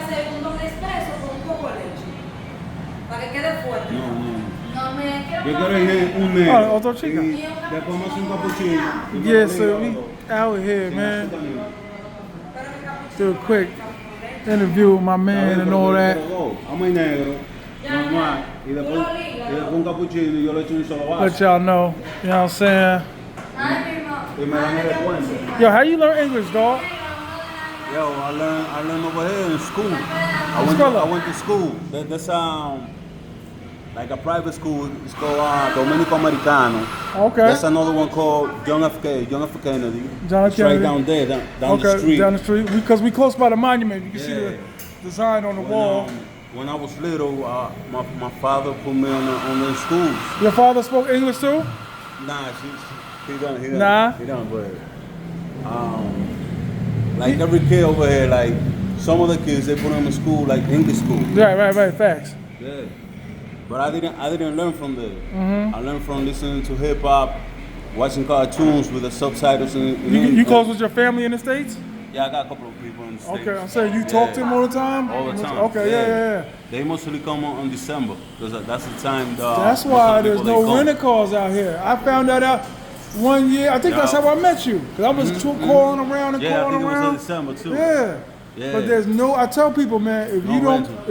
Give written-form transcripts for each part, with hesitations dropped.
hacer un doble expreso con un poco de leche. Para que quede fuerte. No me quiero. Yo quiero un negro. Oh, otro chica. Y después más un cappuccino. Yeah, so we out here, man. Do a quick interview with my man and all that. Vamos negro. Normal. Y después un cappuccino y yo le echo un solo vaso. Let y'all know. You know what I'm saying? Y me dan el descuento. Yo, how you learn English, dog? Yo, I learned over here in school. I went to school. There's like a private school. It's called Dominican Americano. Okay. There's another one called John F. Kennedy. John F. It's Kennedy. right down there, down the street. Down the street. Because we close by the monument. You can see the design on the wall. When I was little, my father put me on the schools. Your father spoke English too? Nah, he don't. Nah? He don't, but like every kid over here, like some of the kids, they put them in school, like English school. Right, facts. Yeah. But I didn't learn from there. I learned from listening to hip hop, watching cartoons with the subtitles in English. You close with your family in the States? Yeah, I got a couple of people in the States. Okay, I'm saying you talk to them all the time? All the time. Okay, yeah. They mostly come on December because that's the time. That's why there's no rental cars out here. I found that out one year. I think that's how I met you. Because I was calling around and calling around. Yeah, I think it was in December too. Yeah. But there's no. I tell people, man, if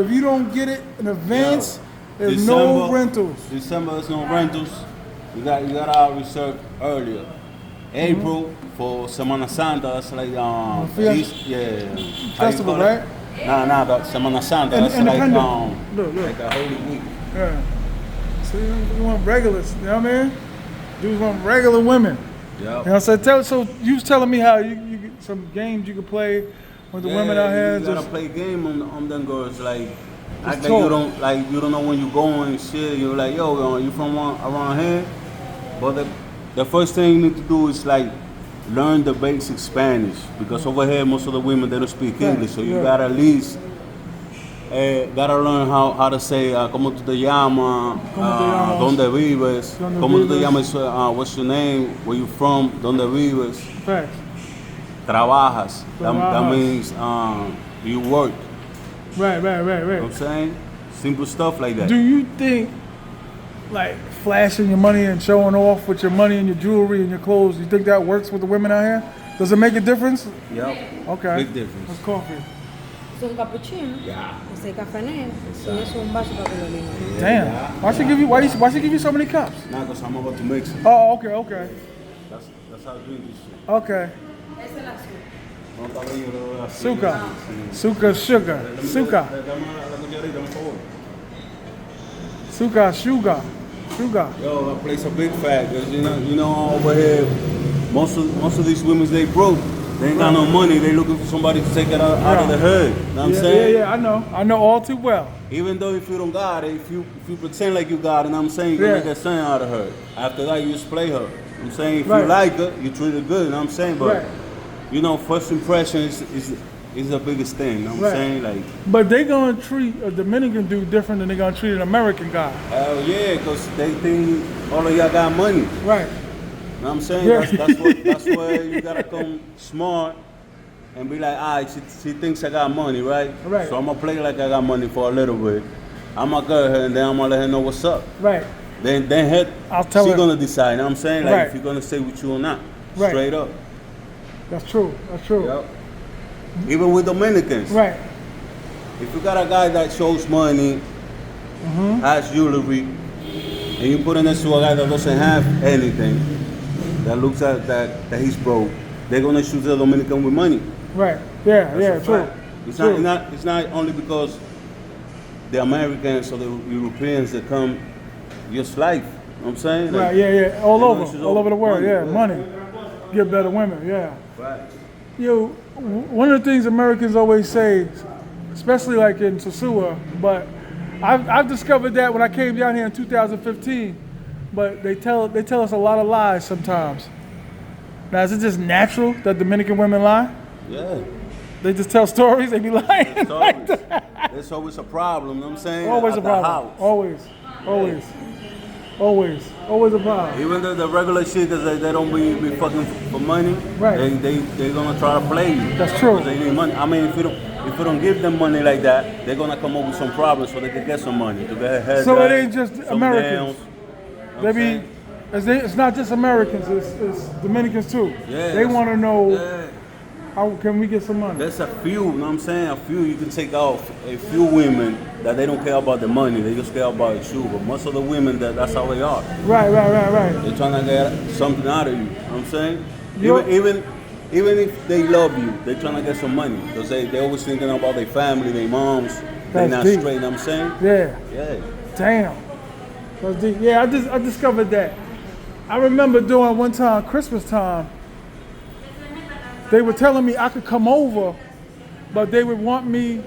you don't get it in advance, there's no rentals. December, there's no rentals. You gotta reserve earlier. April for Semana Santa, that's like festival, right? Nah, that's Semana Santa. That's like like a holy week. Yeah. So you want regulars, you know what I mean? Dudes want regular women. Yeah. You know what I'm saying? So you was telling me how you get some games you could play with the women out here. You gotta play game on them girls, like you don't know when you're going and shit. You're like, yo, you from around here? But the first thing you need to do is like learn the basic Spanish, because over here most of the women, they don't speak English, so you gotta at least gotta learn how to say como tú te llamas, dónde vives, como tú te llamas, what's your name, where you from, dónde vives. Facts. Trabajas. That means you work. Right. You know what I'm saying? Simple stuff like that. Do you think, like, flashing your money and showing off with your money and your jewelry and your clothes, you think that works with the women out here? Does it make a difference? Yep. Okay. Big difference. What's coffee? Es un cappuccino. Yeah. Es el café negro. Y es un vaso para que lo limpie. Damn. Why she give you so many cups? Nah, because I'm about to mix it. Oh, okay. That's how I drink this shit. Okay. Es el azul. Sugar, sugar. Yo, that plays a big fact, because you know over here, most of these women, they broke. They ain't got no money. They looking for somebody to take it out of the hood. You know what I'm saying? Yeah, I know all too well. Even though if you don't got it, if you pretend like you got it, you know what I'm saying, you're gonna get something out of her. After that, you just play her. You know what I'm saying, if you like her, you treat her good. You know what I'm saying, but you know, first impression is the biggest thing. You know what I'm saying, like. But they gonna treat a Dominican dude different than they gonna treat an American guy. Hell yeah, because they think all of y'all got money. Right. You know what I'm saying? That's where you gotta come smart and be like, all right, she thinks I got money, right? Right. So I'm gonna play like I got money for a little bit. I'm gonna go ahead and then I'm gonna let her know what's up. Right. Then I'll tell she's her. gonna decide. You know what I'm saying? Like if you're gonna stay with you or not. Right. Straight up. That's true. Yep. Even with Dominicans. Right. If you got a guy that shows money, has jewelry, and you put in next to a guy that doesn't have anything, that looks at that he's broke, they're gonna choose the Dominican with money. Right. Yeah, true. It's not only because the Americans or the Europeans that come just life. You know what I'm saying? Like, right, yeah. All over the world, money. Get better women, Right. Yo, one of the things Americans always say, especially like in Sosua, but I've discovered that when I came down here in 2015, but they tell us a lot of lies sometimes. Now, is it just natural that Dominican women lie? Yeah. They just tell stories, they be lying like that. There's always a problem, you know what I'm saying? Always at a problem. The house. Always. Always a problem. Even though the regular shit, cause they don't be fucking for money. Right. They gonna try to play you. That's true. 'Cause they need money. I mean, if you don't give them money like that, they're gonna come up with some problems so they can get some money. To get head So it down, ain't just some Americans. downs. They be, it's not just Americans. It's Dominicans too. Yeah, They want to know Yeah. how can we get some money. There's a few, you know what I'm saying? A few you can take out. A few women that they don't care about the money, they just care about you. But most of the women, that's how they are. Right. They're trying to get something out of you. You know what I'm saying? Even if they love you, they're trying to get some money. Because they always thinking about their family, their moms. They're That's not deep. straight, you know what I'm saying? Yeah. Yeah. Damn. That's deep. Yeah, I discovered that. I remember during one time, Christmas time, they were telling me I could come over, but they would want me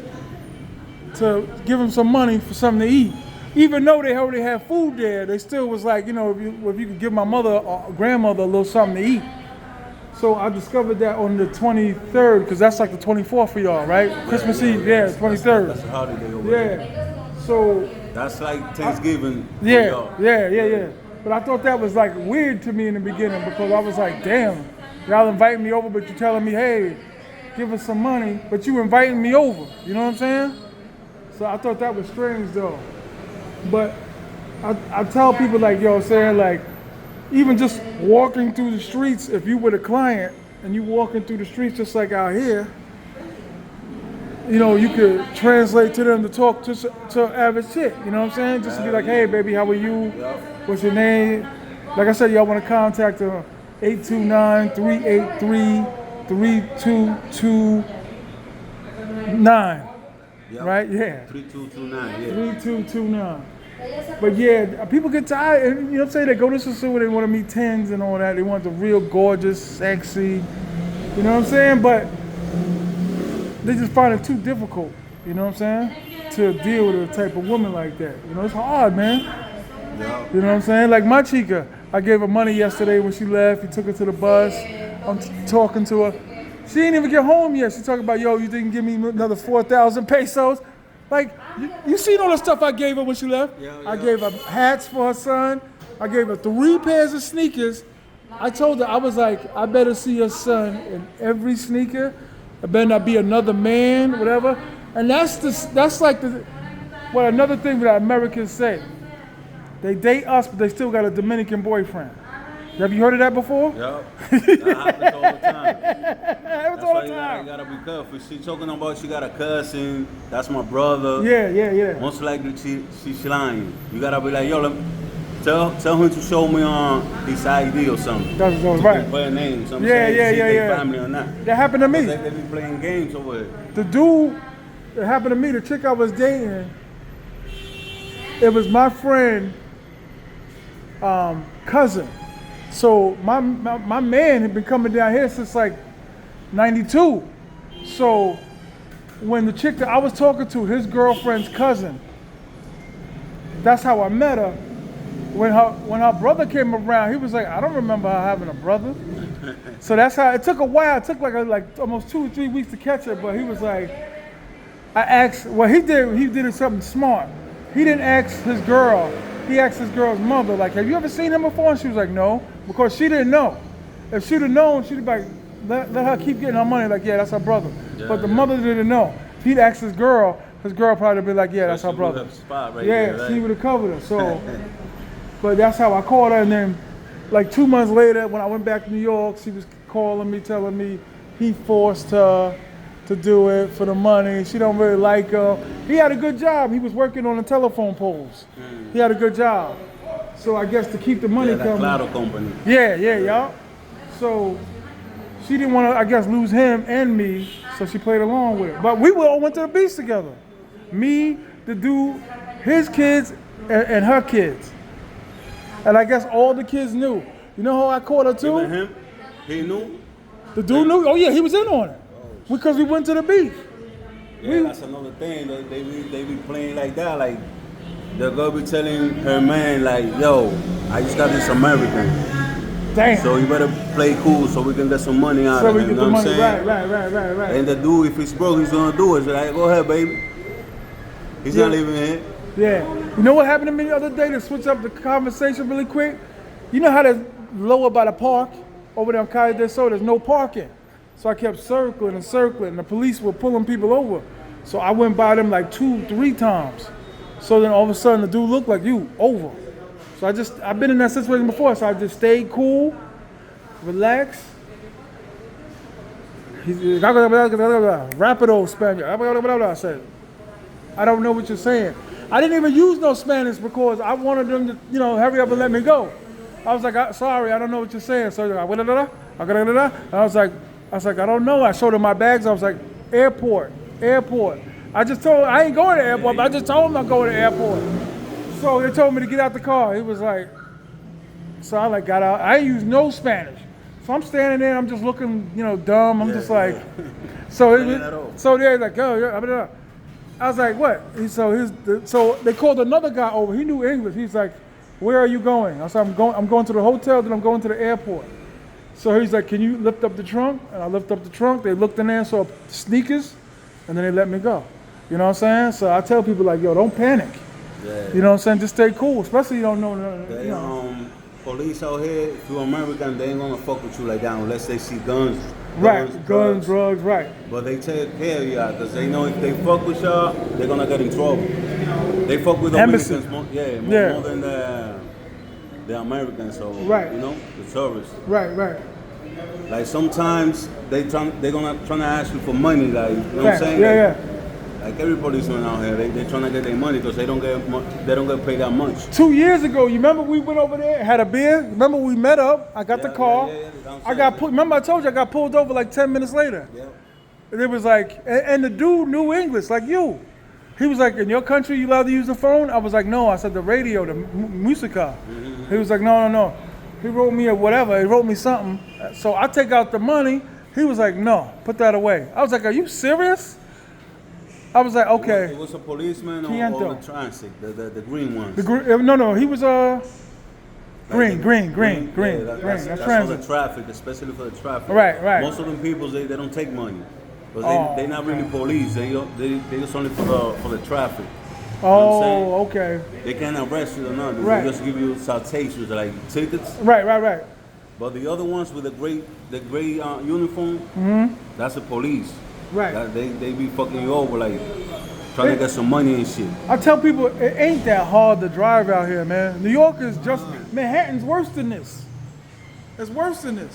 to give them some money for something to eat. Even though they already had food there, they still was like, if you could give my mother or grandmother a little something to eat. So I discovered that on the 23rd, because that's like the 24th for y'all, right? Christmas Eve, 23rd. That's a holiday over there. Yeah. So That's like Thanksgiving. for yeah, y'all. yeah. But I thought that was like weird to me in the beginning because I was like, damn, y'all inviting me over, but you're telling me, hey, give us some money, but you inviting me over. You know what I'm saying? So I thought that was strange though. But I tell people like, even just walking through the streets, if you were the client and you walking through the streets just like out here, you could translate to them to talk to average chick, you know what I'm saying? Just to be like, hey baby, how are you? What's your name? Like I said, y'all want to contact her, 829-383-3229. Yep. Right? Yeah. 3229, yeah. 3229. But yeah, people get tired, and you know what I'm saying? They go to Sasua, they want to meet tens and all that. They want the real gorgeous, sexy, you know what I'm saying? But they just find it too difficult, you know what I'm saying? To deal with a type of woman like that. It's hard, man. Yeah. You know what I'm saying? Like my chica, I gave her money yesterday when she left. We took her to the bus. I'm talking to her. She didn't even get home yet. She talking about, you didn't give me another 4,000 pesos. Like, you seen all the stuff I gave her when she left? Yeah. I gave her hats for her son. I gave her 3 pairs of sneakers. I told her, I was like, I better see your son in every sneaker. It better not be another man, whatever. And that's like what another thing that Americans say. They date us, but they still got a Dominican boyfriend. Have you heard of that before? Yep. That happens all the time. Happens all the time. You gotta be careful. She talking about she got a cousin. That's my brother. Yeah. Most likely she's lying. You gotta be like, tell him to show me on his ID or something. That's right. Compare names. I'm Yeah. saying, see their family or not. That happened to me. They be playing games over here. The dude, it happened to me, the chick I was dating, it was my friend, cousin. So my man had been coming down here since like 92. So when the chick that I was talking to, his girlfriend's cousin, that's how I met her. When her brother came around, he was like, I don't remember her having a brother. So that's how, it took a while. It took like almost 2 or 3 weeks to catch her, but he was like, I asked, well, he did something smart. He didn't ask his girl. He asked his girl's mother, like, have you ever seen him before? And she was like, no, because she didn't know. If she'd have known, she'd be like, let her keep getting her money, like, yeah, that's her brother. But the mother didn't know. If he'd asked his girl probably be like, yeah, that's her brother. She would have covered her. So, but that's how I called her. And then, like 2 months later, when I went back to New York, she was calling me, telling me he forced her to do it for the money. She don't really like her. He had a good job. He was working on the telephone poles. He had a good job. So I guess to keep the money coming. Claro company. Yeah. So she didn't want to, I guess, lose him and me, so she played along with it. But we all went to the beach together. Me, the dude, his kids, and her kids. And I guess all the kids knew. You know how I caught her too? Even him? He knew? The dude knew? Oh yeah, he was in on it. Because we went to the beach. Yeah, that's another thing. They be playing like that. Like, the girl be telling her man, like, yo, I just got this American. Damn. So you better play cool so we can get some money out of him. So we get the money, right. And the dude, if he's broke, he's gonna do it. So like, go ahead, baby. He's not living here. Yeah. You know what happened to me the other day to switch up the conversation really quick? You know how there's lower by the park over there on Calle del Sol, there's no parking. So I kept circling and circling, and the police were pulling people over. So I went by them like 2-3 times. So then all of a sudden the dude looked like you, over. So I've been in that situation before, so I just stayed cool, relaxed. Rapido Spaniard. I said, I don't know what you're saying. I didn't even use no Spanish because I wanted them to, hurry up and let me go. I was like, sorry, I don't know what you're saying. So I was like, I don't know. I showed him my bags. I was like, airport. I ain't going to the airport, but I just told him I'm going to the airport. So they told me to get out the car. He was like, so I got out. I ain't use no Spanish. So I'm standing there, I'm just looking, dumb. I'm just like, so they're like, oh, I was like, what? So they called another guy over. He knew English. He's like, where are you going? I said, I'm going to the hotel, then I'm going to the airport. So he's like, can you lift up the trunk? And I lift up the trunk. They looked in there and saw sneakers, and then they let me go. You know what I'm saying? So I tell people like, yo, don't panic. Yeah. You know what I'm saying? Just stay cool, especially you don't know. Police out here, if you're American, they ain't gonna fuck with you like that unless they see guns. Guns, drugs, right. But they take care of y'all because they know if they fuck with y'all, they're gonna get in trouble. They fuck with Dominicans more than the Americans, so the tourists. Right. Like sometimes they're gonna try to ask you for money, like you know what I'm saying? Yeah. Like every policeman out here, they're trying to get their money because they don't get paid that much. 2 years ago, you remember we went over there, had a beer? Remember we met up? I got the car. Remember I told you I got pulled over like 10 minutes later. Yeah. And it was like, and the dude knew English like you. He was like, in your country, you allowed to use the phone? I was like, no. I said the radio, the musica. Mm-hmm. He was like, no. He wrote me whatever. He wrote me something. So I take out the money. He was like, no, put that away. I was like, are you serious? I was like, okay. It was a policeman or the transit, the green ones? No, he was green. Yeah, that's That's for the traffic, especially for the traffic. Right. Most of them people, they don't take money. Because they're not really police, they just only for the traffic. You know okay. They can't arrest you or nothing. Right. They just give you citations, like tickets. Right. But the other ones with the gray uniform, that's the police. Right. They be fucking you over, like trying to get some money and shit. I tell people it ain't that hard to drive out here, man. New York is Manhattan's worse than this. It's worse than this.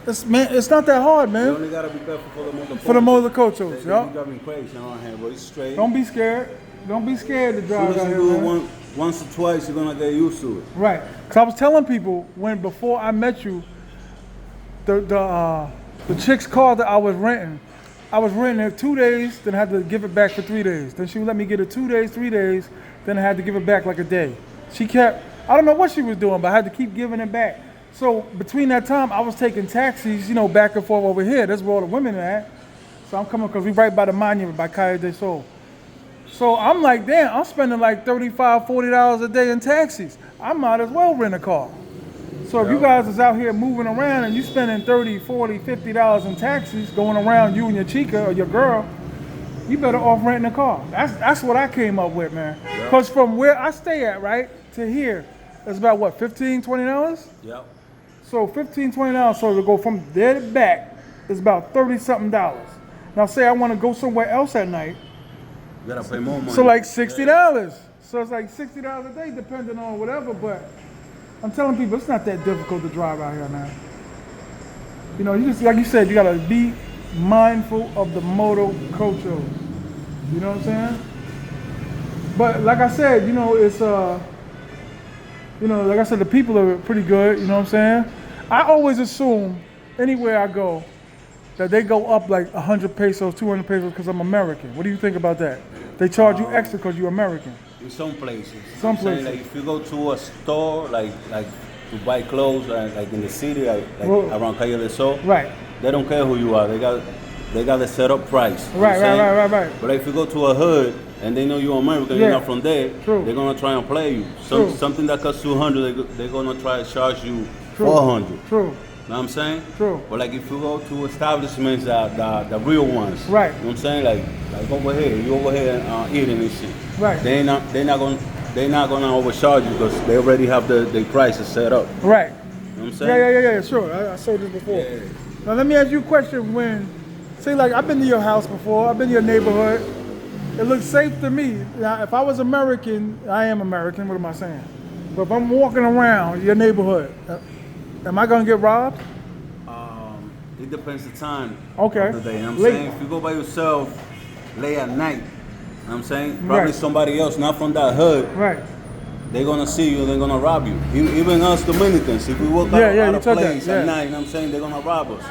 It's not that hard, man. You only gotta be careful for the motor coaches. They be driving crazy on here, but it's straight. Don't be scared. Don't be scared to drive out here, man. Once or twice, you're gonna get used to it. Right. Cause I was telling people before I met you, the chick's car that I was renting it 2 days, then I had to give it back for 3 days. Then she would let me get it 2 days, 3 days, then I had to give it back like a day. I don't know what she was doing, but I had to keep giving it back. So between that time, I was taking taxis, back and forth over here. That's where all the women are at. So I'm coming because we right by the monument by Calle del Sol. So I'm like, damn, I'm spending like $35, $40 a day in taxis. I might as well rent a car. So if you guys is out here moving around and you spending $30, $40, $50 in taxis going around, you and your chica or your girl, you better off renting a car. That's what I came up with, man. Because from where I stay at, right, to here, it's about what, $15, $20? Yep. So $15, $20. So to go from there to back, it's about $30-something. Now say I want to go somewhere else at night. You gotta pay more money. So like $60. So it's like $60 a day depending on whatever, but I'm telling people it's not that difficult to drive out here, man. You just, like you said, you gotta be mindful of the motor culture. You know what I'm saying? But like I said, it's like I said, the people are pretty good, you know what I'm saying? I always assume anywhere I go that they go up like 100 pesos, 200 pesos because I'm American. What do you think about that? They charge you extra because you're American. In some places. Like if you go to a store, like to buy clothes, like in the city, like around Calle del Sol, right? They don't care who you are. They got the set up price. Right. But if you go to a hood and they know you're American, you're not from there, they're gonna try and play you. Something that costs $200, they're gonna try to charge you $400. True. know what I'm saying? True. But like if you go to establishments the real ones, Right. You know what I'm saying? Like over here, you over here eating and shit. Right. They're not gonna overcharge you because they already have the prices set up. Right. You know what I'm saying? Yeah, sure. I saw this before. Yeah. Now let me ask you a question. Say like I've been to your house before, I've been to your neighborhood. It looks safe to me. Now if I was American, I am American, what am I saying? But if I'm walking around your neighborhood, am I gonna get robbed? It depends the time Okay. of the day. You know what I'm Late. saying? If you go by yourself late at night, you know what I'm saying? Probably Right. somebody else, not from that hood, Right. they're gonna see you, they're gonna rob you. Even us Dominicans, if we walk Yeah, out you of told that, place yeah. at night, you know what I'm saying? They're gonna rob us.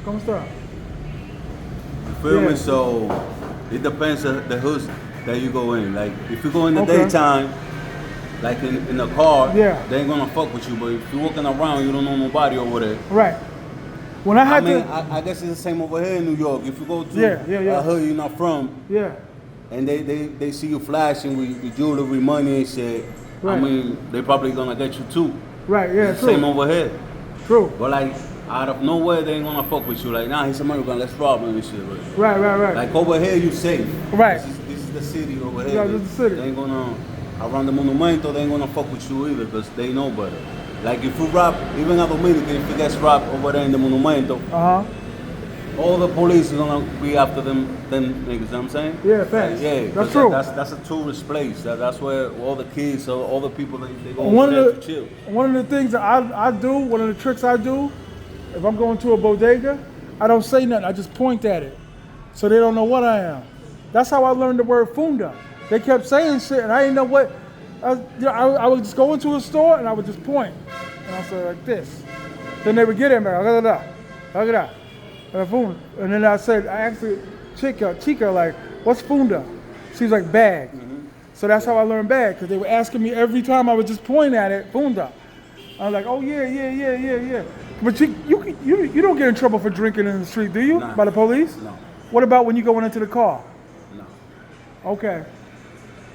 Come stop. You feel Yeah. me? So it depends on the hoods that you go in. Like if you go in the Okay. daytime, like in a car, Yeah. they ain't gonna fuck with you. But if you're walking around, you don't know nobody over there. Right. When I I had mean, to. I guess it's the same over here in New York. If you go to Yeah. a hood you're not from, Yeah. and they see you flashing with jewelry, money and shit, Right. I mean, they probably gonna get you too. Right. Yeah. It's the same True. over here. True. But like, out of nowhere, they ain't gonna fuck with you. Like, nah, he's American, let's rob him and shit. But Right. like over here, you safe. Right. This is the city over here. Yeah, this is the city. They ain't gonna, around the Monumento, they ain't gonna fuck with you either because they know better. Like if you rob, even a Dominican, if he gets robbed over there in the Monumento, all the police is gonna be after them niggas, you know what I'm saying? Yeah, facts. Yeah, That's 'cause true. That's a tourist place. That's where all the kids, all the people, they go One over there of to chill. the things that I do, one of the tricks I do, if I'm going to a bodega, I don't say nothing. I just point at it, so they don't know what I am. That's how I learned the word funda. They kept saying shit, and I didn't know what. I would just go into a store and I would just point, and I say like this. Then they would get it, man. Look at that. And then I actually Chica, like, what's funda? She's like bag. So that's how I learned bag, because they were asking me every time I would just point at it, funda. I was like, oh yeah. But you don't get in trouble for drinking in the street, do you? Nah. By the police? No. What about when you going into the car? No. Okay.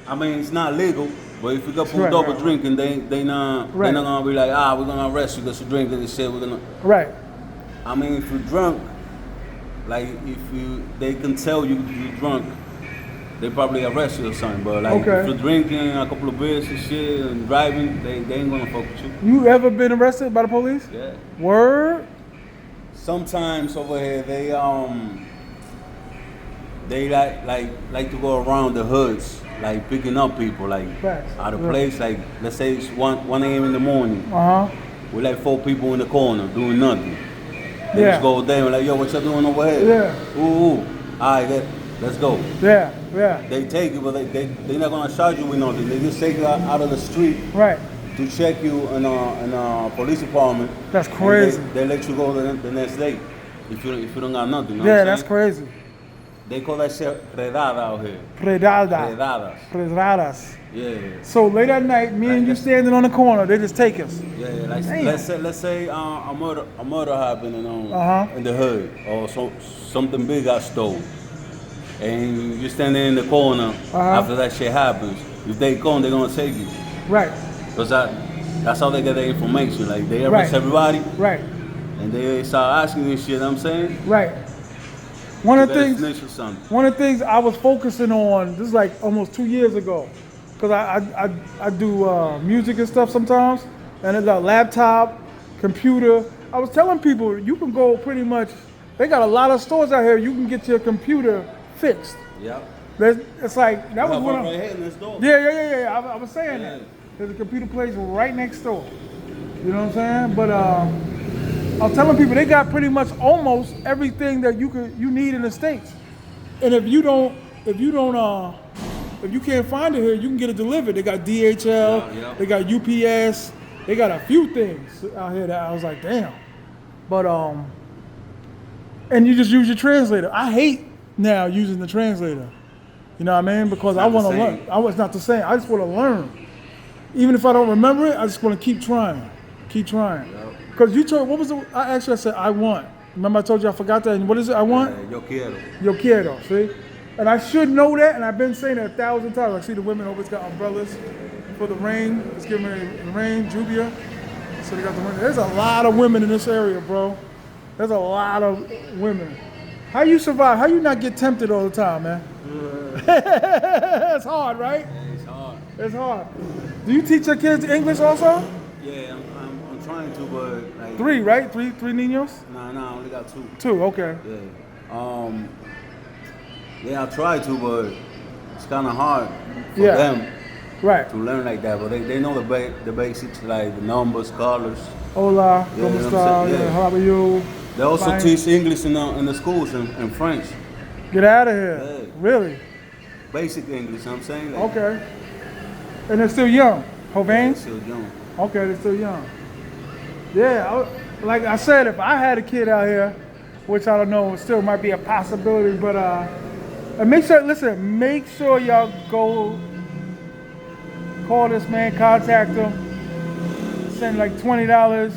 I mean, it's not legal, but if you got pulled Right, over right. drinking, they not gonna be like, we're gonna arrest you because you're drinking this shit. We're gonna. Right. I mean, if you're drunk, like they can tell you're drunk, they probably arrest you or something. But like Okay. if you're drinking a couple of beers and shit and driving, they ain't gonna fuck with you. You ever been arrested by the police? Yeah. Word? Sometimes over here they like to go around the hoods, like picking up people, like Facts. out of Yeah. place. Like let's say it's 1 a.m. in the morning. We like 4 people in the corner doing nothing. They Yeah. just go there and like, yo, what y'all doing over here? Yeah. Ooh. All right, let's go. Yeah. They take you, but they're not gonna charge you with nothing. They just take you out of the street Right. to check you in a police department. That's and crazy. They let you go the next day if you don't got nothing. You know what Yeah, I'm that's saying? crazy. They call that shit redada out here. Predadas. Redadas. Yeah. So late at night, me and you standing on the corner, they just take us. Yeah. Like Damn. let's say a murder happened in the hood, or something big got stole, and you're standing in the corner after that shit happens. If they come, they're gonna take you. Right. Cause that's how they get their information. Like they arrest everybody, Right. and they start asking you shit. I'm saying. Right. One of the Better things. snitch or something. One of the things I was focusing on, this is like almost 2 years ago, because I do music and stuff sometimes, and it's a laptop, computer. I was telling people, you can go pretty much, they got a lot of stores out here, you can get your computer fixed. Yeah. It's like, that was one of, right here in this door. yeah, I was saying that. There's a computer place right next door. You know what I'm saying? But I was telling people they got pretty much almost everything that you need in the States. And if you can't find it here, you can get it delivered. They got DHL, they got UPS, they got a few things out here that I was like, damn. But and you just use your translator. I hate now using the translator. You know what I mean? Because I want to learn. It's not the same. I just want to learn. Even if I don't remember it, I just want to keep trying. Because you told, what was the, I said, I want. Remember I told you I forgot that, and what is it, I want? Yo quiero. Yo quiero, see? And I should know that, and I've been saying it 1,000 times. I see the women always got umbrellas for the rain. It's giving me the rain, lluvia. So they got the women. There's a lot of women in this area, bro. There's a lot of women. How you survive? How you not get tempted all the time, man? It's hard, right? Yeah, it's hard. It's hard. Do you teach your kids English also? Yeah, I'm trying to, but like 3, right? Three niños? Nah, I only got 2. 2, okay. Yeah. Yeah, I try to, but it's kind of hard for Yeah. them Right. to learn like that. But they know the basics, like the numbers, colors. Hola, Yeah, ¿cómo you know what está? I'm saying? Yeah, Yeah. how are you? They also Fine. teach English in the schools and French. Get out of here. Yeah. Really? Basic English, you know what I'm saying? Like, Okay. And they're still young. they're Hovains? still young. Okay, they're still young. Yeah, like I said, if I had a kid out here, which I don't know, still might be a possibility, but and make sure y'all go call this man, contact him, send like $20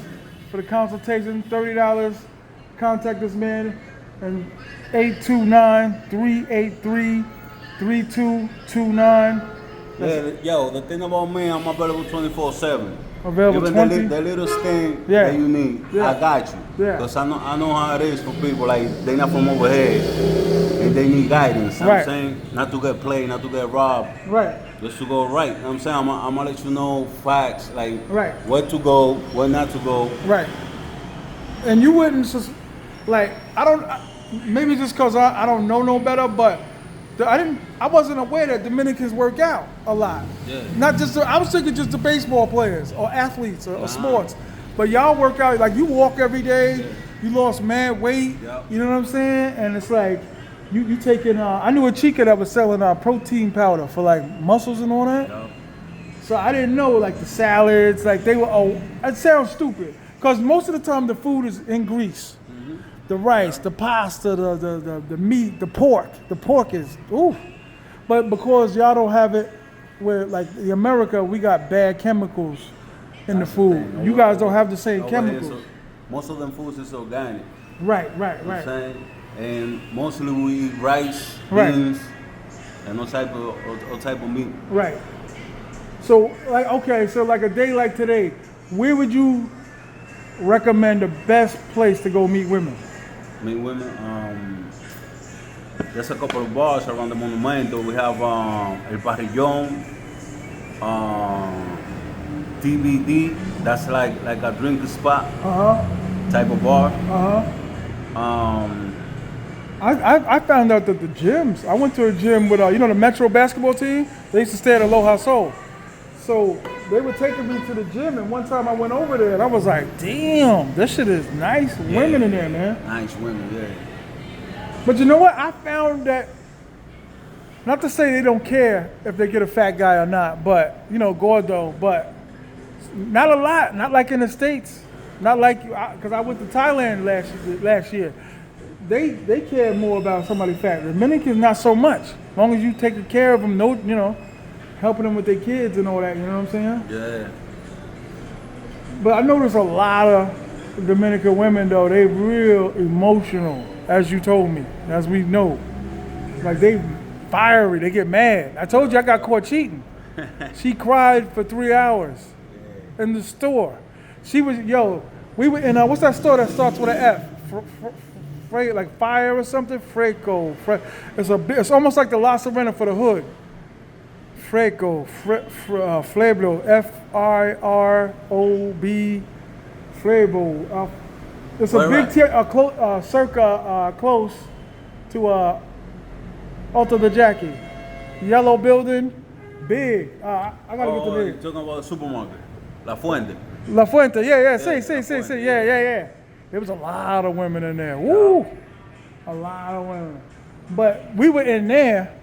for the consultation, $30, contact this man, and 829-383-3229. Yeah, yo, the thing about me, I'm available 24/7. Available Even 20? the little thing Yeah. that you need, Yeah. I got you. Yeah. Because I know how it is for people, like, they not from overhead, and they need guidance, you know what Right. I'm saying? Not to get played, not to get robbed, Right. just to go right, you know what I'm saying? I'm gonna let you know facts, like, Right. where to go, where not to go. Right. And you wouldn't just, like, maybe just because I don't know no better, but I wasn't aware that Dominicans work out a lot. Yeah. Not just, I was thinking just the baseball players or athletes or sports. But y'all work out, like you walk every day, you lost mad weight, Yep. you know what I'm saying? And it's like, you taking, I knew a chica that was selling protein powder for like muscles and all that. Yo. So I didn't know like the salads, like they were, it sounds stupid. Because most of the time the food is in grease. The rice, the pasta, the meat, the pork. The pork is, ooh. But because y'all don't have it where like in America, we got bad chemicals in the food. You guys don't have the same Over here, chemicals. so most of them foods is organic. Right. You know what I'm Right. saying? And mostly we eat rice, Right. beans, and no type of meat. Right. So like, okay, so like a day like today, where would you recommend the best place to go meet women? Meet women. There's a couple of bars around the Monumento. We have El Parrillón, TBD. That's like a drinking spot type of bar. I found out that the gyms, I went to a gym with, the Metro basketball team. They used to stay at Aloha Soul. So they were taking me to the gym, and one time I went over there, and I was like, damn, this shit is nice women in there, man. Nice women, yeah. But you know what? I found that, not to say they don't care if they get a fat guy or not, but, gordo, but not a lot, not like in the States. Not like, because I went to Thailand last year. They care more about somebody fat. The Dominicans, not so much. As long as you taking care of them, helping them with their kids and all that, you know what I'm saying? Yeah. But I noticed a lot of Dominican women, though, they real emotional, as you told me, as we know. Like, they fiery, they get mad. I told you I got caught cheating. She cried for 3 hours in the store. She was, we were in, what's that store that starts with an F? Like fire or something? Freco. It's almost like the La Serena for the hood. Freco, Freblo, F-I-R-O-B, Freblo. It's a big circa close to Alto de Jackie. Yellow building, big. I gotta get the You're name. talking about the supermarket, La Fuente. La Fuente, yeah, Fuente, yeah. There was a lot of women in there. Woo! A lot of women. But we were in there.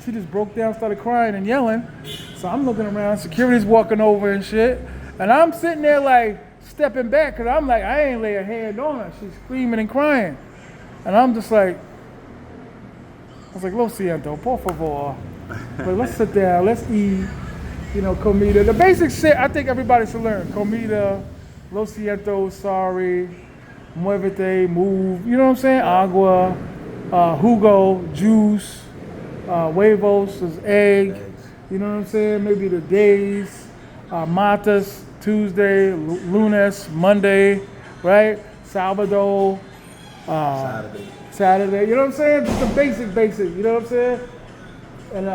She just broke down, started crying and yelling. So I'm looking around, security's walking over and shit. And I'm sitting there like stepping back because I'm like, I ain't lay a hand on her. She's screaming and crying. And I'm just like, I was like, lo siento, por favor. But let's sit down, let's eat, comida. The basic shit I think everybody should learn. Comida, lo siento, sorry, muévete, move. You know what I'm saying? Agua, jugo, juice. Huevos is egg, you know what I'm saying? Maybe the days, matas, Tuesday, lunes, Monday, right? Salvador, Saturday. You know what I'm saying? Just the basic. You know what I'm saying? And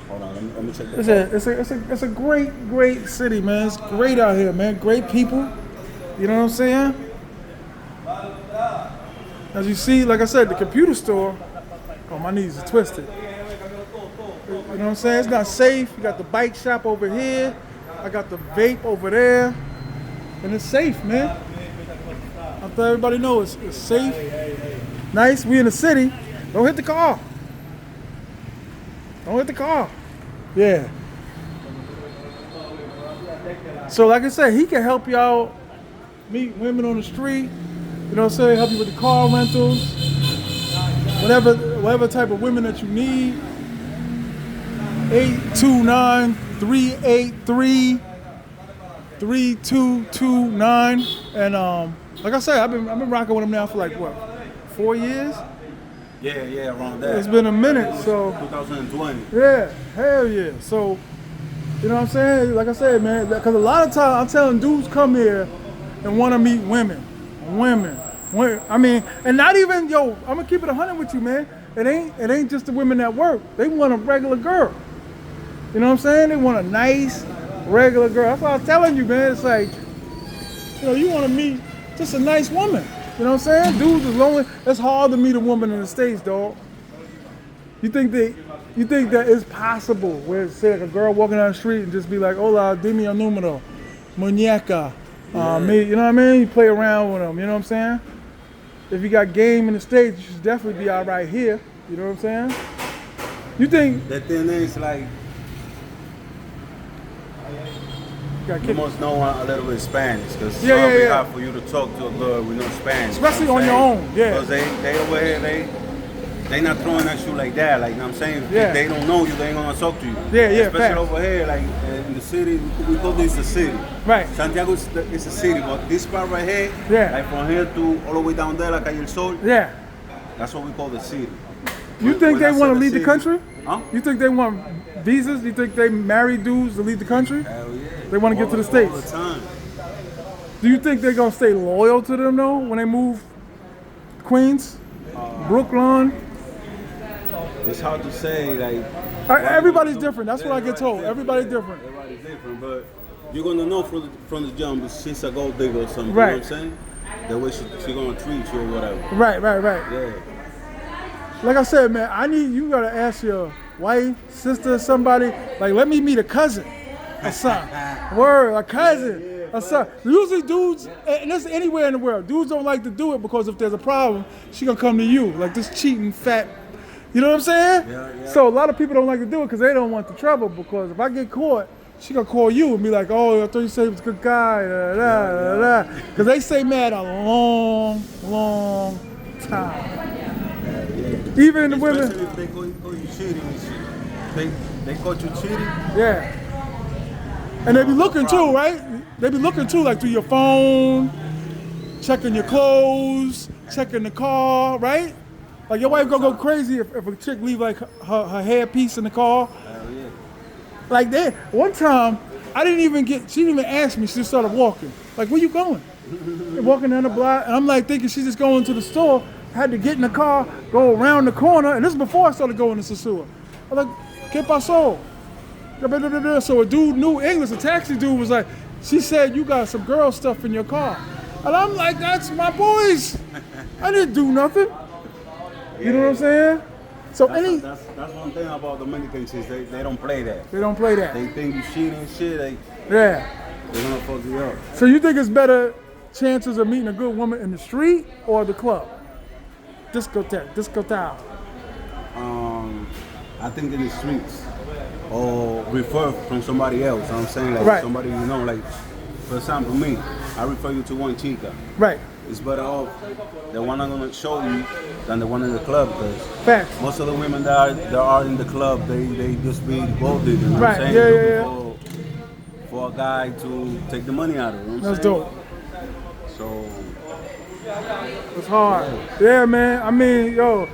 Hold on, let me check that. it's a great city, man. It's great out here, man. Great people. You know what I'm saying? As you see, like I said, the computer store. Oh, my knees are twisted. You know what I'm saying? It's not safe. You got the bike shop over here. I got the vape over there. And it's safe, man. I'm letting everybody know it's safe. Nice. We in the city. Don't hit the car. Don't hit the car. Yeah. So like I said, he can help you out, meet women on the street, you know what I'm saying, help you with the car rentals, whatever type of women that you need. 829-383-3229. And like I said, I've been rocking with him now for like what, 4 years? Yeah, around that. It's been a minute, so 2020. yeah, hell yeah. So, you know what I'm saying? Like I said, man, because a lot of times I'm telling dudes come here and want to meet women. I mean, and not even, yo, I'm gonna keep it 100 with you, man. It ain't just the women that work. They want a regular girl. You know what I'm saying? They want a nice, regular girl. That's what I was telling you, man. It's like, you know, you want to meet just a nice woman. You know what I'm saying? Dudes is lonely. It's hard to meet a woman in the States, dog. You think that it's possible where, say, like a girl walking down the street and just be like, hola, dime el número, muñeca. Me, you know what I mean? You play around with them, you know what I'm saying? If you got game in the States, you should definitely be all right here. You know what I'm saying? You think... The thing is, like, you must know a little bit of Spanish, because it's very hard for you to talk to a girl with no Spanish. Especially on your own, yeah. Because they over here, they not throwing at you like that, like, you know what I'm saying? Yeah. If they don't know you, they ain't gonna talk to you. Yeah, Especially facts. over here, like, in the city, we call this the city. Right. Santiago is a city, but this part right here, like from here to all the way down there, like Calle El Sol, Yeah. that's what we call the city. You think they want to leave the country? Huh? You think they want visas? You think they marry dudes to leave the country? Hell yeah. They want to get to the States. All the time. Do you think they're going to stay loyal to them, though, when they move Queens, Brooklyn? It's hard to say, like... Everybody's different. That's what I get told. Everybody's different. Everybody's different, but you're going to know from the jump if she's a gold digger or something, Right. you know what I'm saying? The way she's going to treat you or whatever. Right. Yeah. Like I said, man, you got to ask your wife, sister, somebody, like, let me meet a cousin, a son. Word, a cousin, a son. Usually dudes, and this is anywhere in the world, dudes don't like to do it because if there's a problem, she going to come to you, like this cheating fat, you know what I'm saying? Yeah. So a lot of people don't like to do it because they don't want the trouble, because if I get caught, she gonna call you and be like, oh, I thought you said he was a good guy, because they stay mad a long time. Even the women. Especially if they call you cheating and shit. They caught you cheating. Yeah. And they be looking too, right? They be looking too, like through your phone, checking your clothes, checking the car, right? Like your wife gonna go crazy if a chick leave like her hair piece in the car. Hell yeah. Like that. One time, she didn't even ask me, she just started walking. Like, where you going? Walking down the block, and I'm like thinking she's just going to the store. Had to get in the car, go around the corner, and this is before I started going to Sosua. I was like, ¿Qué pasó? So a dude knew English, a taxi dude was like, she said, you got some girl stuff in your car. And I'm like, that's my boys. I didn't do nothing. You know what I'm saying? So that's one thing about Dominicans is they don't play that. They don't play that. They think you cheating and shit, Yeah. they're gonna fuck you up. So you think it's better chances of meeting a good woman in the street or the club? Discotheque. I think in the streets or refer from somebody else. You know what I'm saying, like Right. somebody you know, like for example me, I refer you to one chica. Right. It's better off the one I'm gonna show you than the one in the club, because Facts. most of the women that are in the club, they just be gold digging. You know Right. what I'm Yeah, saying? yeah. For a guy to take the money out of it. You know what I'm That's saying? dope. So It's hard. Yeah, man. I mean, yo,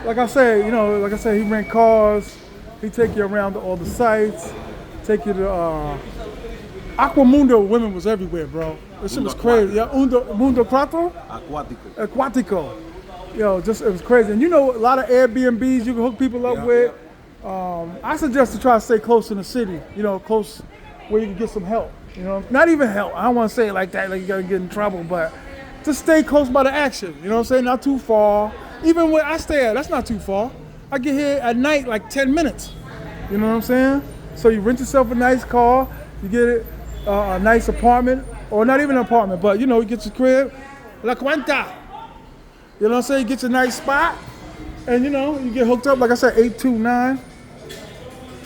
like I said, he rent cars. He take you around to all the sites. Take you to Aquamundo women was everywhere, bro. This shit was crazy. Yeah, Mundo Cuatro? Aquático. Aquatico. Yo, just it was crazy. And you know, a lot of Airbnbs you can hook people up with. I suggest to try to stay close in the city. You know, close where you can get some help. You know, not even help. I don't want to say it like that, like you gotta get in trouble, but just stay close by the action. You know what I'm saying? Not too far. Even where I stay at, that's not too far. I get here at night like 10 minutes. You know what I'm saying? So you rent yourself a nice car, you get it. A nice apartment, or not even an apartment, but you know, you get your crib, La Cuenta. You know what I'm saying? You get your nice spot, and you know, you get hooked up, like I said, 829.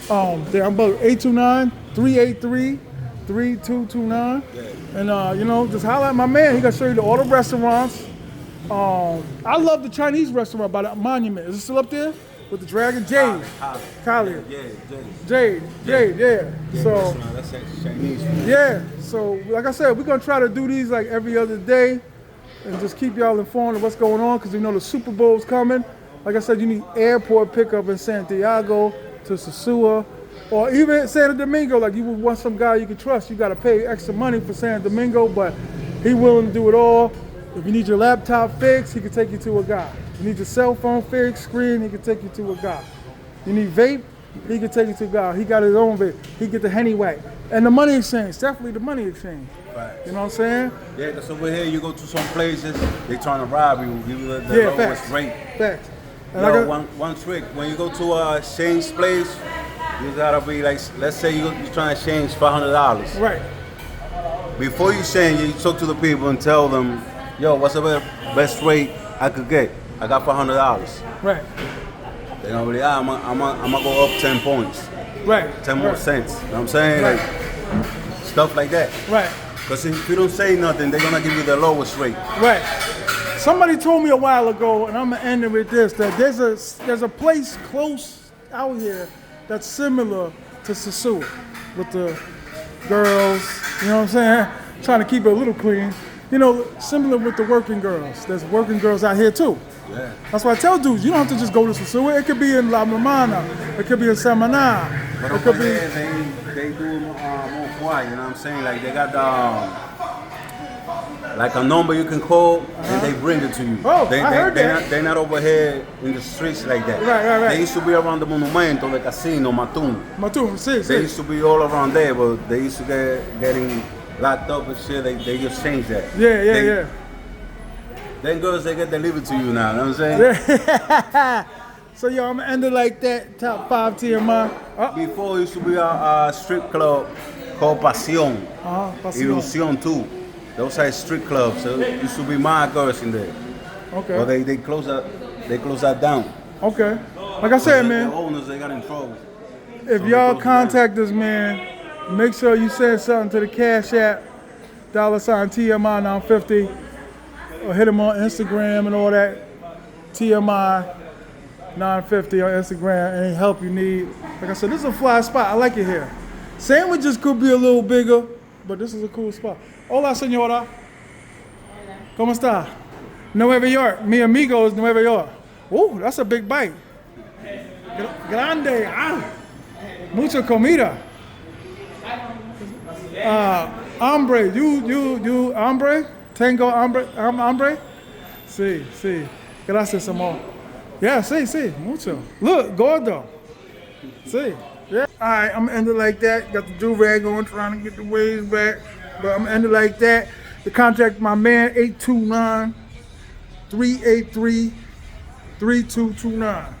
I'm about 829-383-3229. And you know, just holler at my man. He gonna show you all the restaurants. I love the Chinese restaurant by the monument. Is it still up there? With the dragon? Jade. Kali. Jade, yeah. So That's Chinese food. yeah, so like I said, we're gonna try to do these like every other day and just keep y'all informed of what's going on because you know the Super Bowl's coming. Like I said, you need airport pickup in Santiago to Sosua or even Santo Domingo. Like you would want some guy you can trust. You gotta pay extra money for Santo Domingo, but he willing to do it all. If you need your laptop fixed, he can take you to a guy. You need your cell phone fixed, screen, he can take you to a guy. You need vape, he can take you to a guy. He got his own vape. He get the Henny Way. And the money exchange, definitely the money exchange. Right. You know what I'm saying? Yeah, because over here you go to some places, they trying to rob you, give you the lowest rate. Facts. And Yo, one trick, when you go to a exchange place, you gotta be like, let's say you're trying to exchange $500. Right. Before you exchange, you talk to the people and tell them, yo, what's the best rate I could get? I got $500. Right. They're gonna be, I'm gonna go up 10 points. Right. 10 more cents. You know what I'm saying? Right. Like, stuff like that. Right. Because if you don't say nothing, they're gonna give you the lowest rate. Right. Somebody told me a while ago, and I'm gonna end it with this, that there's a place close out here that's similar to Sosua with the girls, you know what I'm saying? Trying to keep it a little clean. You know, similar with the working girls. There's working girls out here too. Yeah. That's why I tell dudes, you don't have to just go to Sosua. It could be in La Mamana. It could be in Samaná. But It could over be. there, they do more quiet, you know what I'm saying? Like they got like a number you can call and they bring it to you. Oh, I heard that. They're not over here in the streets like that. Right. They used to be around the Monumento, the casino, Matun. Matun, They see. used to be all around there, but they used to getting locked up and shit. They just changed that. Yeah. Then girls, they get delivered to you now, you know what I'm saying? So yo, I'm gonna end it like that. Top 5 TMI. Before it used to be a strip club called Pasión. Pasión. Ilusión too. Those are strip clubs. So it used to be my girls in there. Okay. But they closed that down. Okay. Like I said, The man, owners, they got in trouble. if y'all contact this man, make sure you send something to the Cash App, $ TMI 950, or hit him on Instagram and all that. TMI 950 on Instagram. Any help you need. Like I said, this is a fly spot. I like it here. Sandwiches could be a little bigger, but this is a cool spot. Hola, señora. ¿Cómo está? Nueva York. Mi amigo is Nueva York. Ooh, that's a big bite. Grande. Mucha comida. Hombre. You hombre? Tengo hombre? Sí. Gracias, amor. Yeah, sí. Mucho. Look, gordo. See. Yeah. All right, I'm gonna end it like that. Got the do-rag on, trying to get the waves back. But I'm gonna end it like that. To contact my man, 829-383-3229.